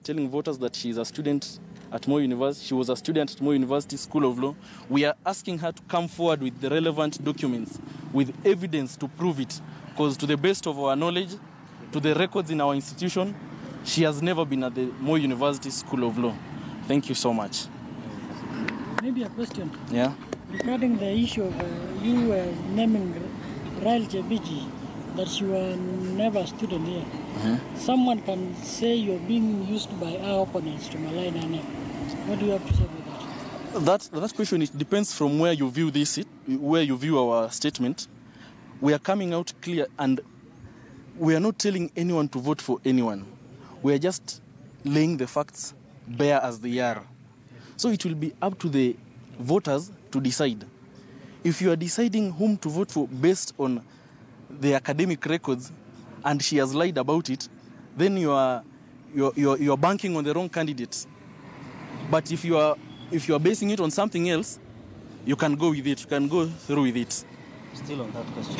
telling voters that she is a student at Moi University. She was a student at Moi University School of Law. We are asking her to come forward with the relevant documents, with evidence to prove it. Because to the best of our knowledge, to the records in our institution, she has never been at the Moi University School of Law. Thank you so much. Maybe a question. Yeah. Regarding the issue of you naming Rael Jebiji, that you were never a student here. Someone can say you're being used by our opponents to malign her name. What do you have to say about that? That question, it depends from where you view where you view our statement. We are coming out clear, and we are not telling anyone to vote for anyone. We are just laying the facts bare as they are. So it will be up to the voters to decide. If you are deciding whom to vote for based on the academic records and she has lied about it, then you are banking on the wrong candidate. But if you are basing it on something else, you can go with it. You can go through with it. Still on that question,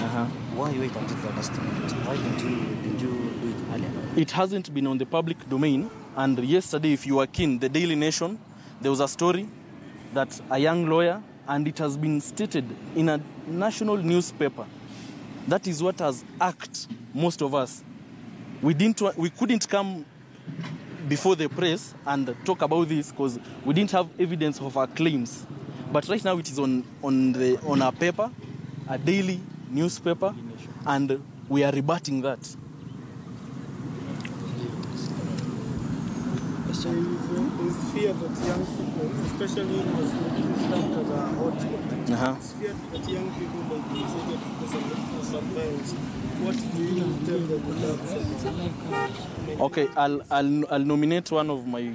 why wait until the last minute? Why did you do it earlier? It hasn't been on the public domain. And yesterday, if you were keen, the Daily Nation, there was a story that a young lawyer, and it has been stated in a national newspaper. That is what has irked most of us. We couldn't come before the press and talk about this because we didn't have evidence of our claims. But right now it is on our paper, a daily newspaper, and we are rebutting that. There is fear that young people, especially in as a hotspot, it's feared that young people might be subject to some violence. What do you tell them? Okay, I'll nominate one of my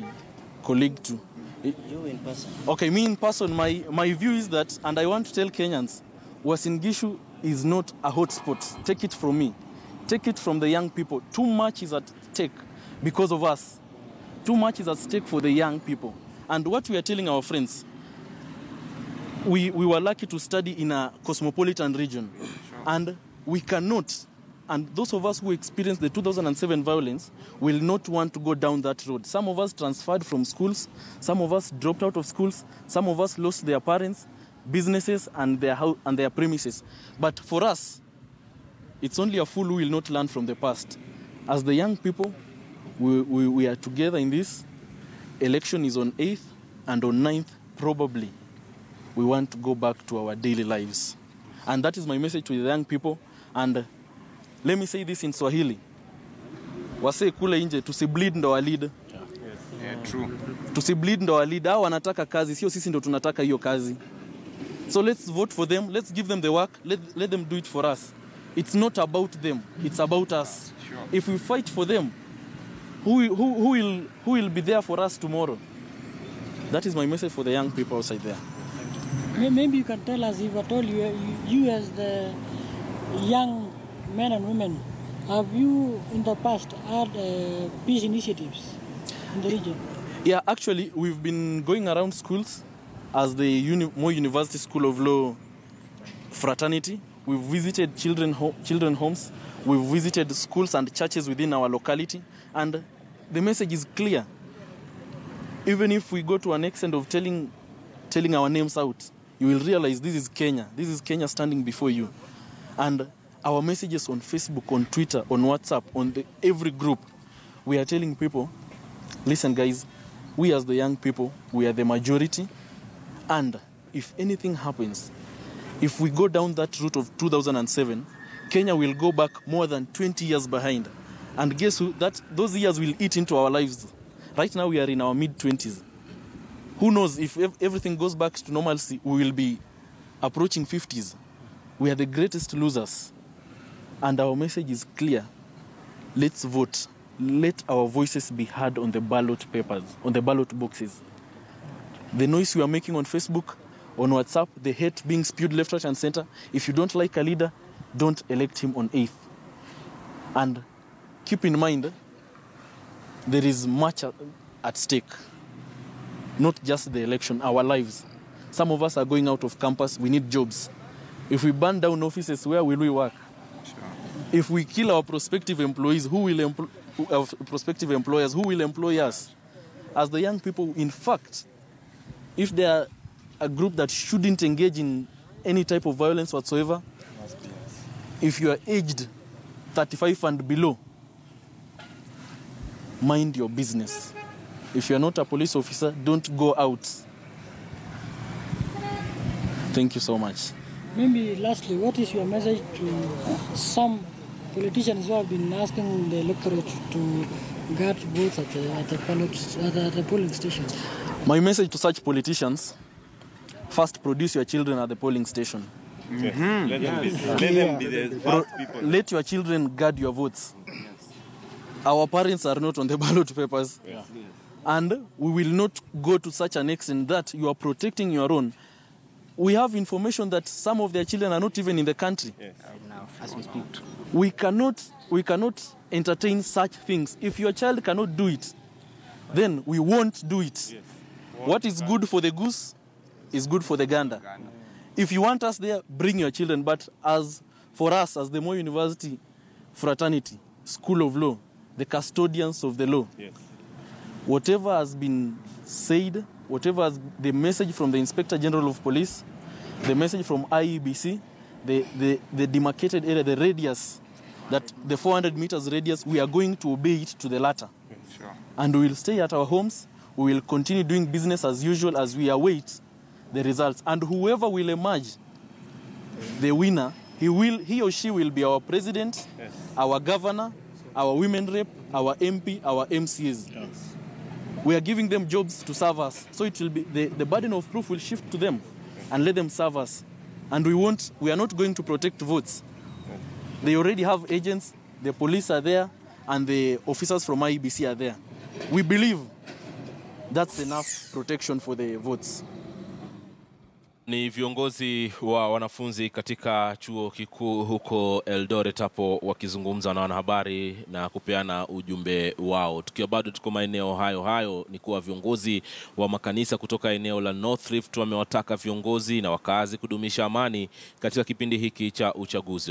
colleagues too. You in person? Okay, me in person, my view is that, and I want to tell Kenyans, Uasin Gishu is not a hotspot. Take it from me. Take it from the young people. Too much is at stake because of us. Too much is at stake for the young people. And what we are telling our friends, we were lucky to study in a cosmopolitan region. And we cannot, and those of us who experienced the 2007 violence will not want to go down that road. Some of us transferred from schools. Some of us dropped out of schools. Some of us lost their parents, businesses, and their premises. But for us, it's only a fool who will not learn from the past. As the young people, we are together in this. Election is on 8th, and on 9th, probably, we want to go back to our daily lives. And that is my message to the young people. And let me say this in Swahili. Wase kule nje, tusibleed ndo walid. Yeah, true. Tusibleed ndo walid. Hao wanataka kazi, sio sisi ndo tunataka hiyo kazi. So let's vote for them. Let's give them the work. Let them do it for us. It's not about them. It's about us. Sure. If we fight for them, who will be there for us tomorrow? That is my message for the young people outside there. Maybe you can tell us, if at all you as the young men and women, have you in the past had peace initiatives in the region? Yeah, actually, we've been going around schools as the Moi University School of Law fraternity. We've visited children homes. We've visited schools and churches within our locality. And the message is clear. Even if we go to an extent of telling our names out, you will realize this is Kenya. This is Kenya standing before you. And our messages on Facebook, on Twitter, on WhatsApp, on every group, we are telling people, listen guys, we as the young people, we are the majority. And if anything happens, if we go down that route of 2007, Kenya will go back more than 20 years behind. And guess who? Those years will eat into our lives. Right now we are in our mid-20s. Who knows, if everything goes back to normalcy, we will be approaching 50s. We are the greatest losers. And our message is clear. Let's vote. Let our voices be heard on the ballot papers, on the ballot boxes. The noise we are making on Facebook, on WhatsApp, the hate being spewed left, right, and center. If you don't like a leader, don't elect him on 8th. And keep in mind, there is much at stake. Not just the election, our lives. Some of us are going out of campus, we need jobs. If we burn down offices, where will we work? Sure. If we kill our prospective employees, prospective employers, who will employ us? as the young people, in fact, if they are a group that shouldn't engage in any type of violence whatsoever, if you are aged 35 and below, mind your business. If you are not a police officer, don't go out. Thank you so much. Maybe lastly, what is your message to some politicians who have been asking the electorate to guard votes at the polling stations? My message to such politicians: first, produce your children at the polling station. Let them be the first people. Let your children guard your votes. Our parents are not on the ballot papers. And we will not go to such an extent that you are protecting your own. We have information that some of their children are not even in the country. Now, as we speak. We cannot entertain such things. If your child cannot do it, then we won't do it. What is good for the goose is good for the gander. If you want us there, bring your children. But as for us, as the Moi University Fraternity, School of Law, the custodians of the law, whatever has been said, whatever has the message from the Inspector General of Police, the message from IEBC, the demarcated area, the radius, that the 400 meters radius, we are going to obey it to the latter. And we will stay at our homes. We will continue doing business as usual as we await the results. And whoever will emerge the winner, he or she will be our president, our governor, our women rep, our MP, our MCs. We are giving them jobs to serve us. So it will be the burden of proof will shift to them and let them serve us. And we are not going to protect votes. They already have agents, the police are there, and the officers from IEBC are there. We believe that's enough protection for the votes. Ni viongozi wa wanafunzi katika chuo kikuu huko Eldoret hapo wakizungumza na wanahabari na kupeana ujumbe wao. Tukiwa bado tuko maeneo hayo ni kuwa viongozi wa makanisa kutoka eneo la North Rift wamewataka viongozi na wakazi kudumisha amani katika kipindi hiki cha uchaguzi.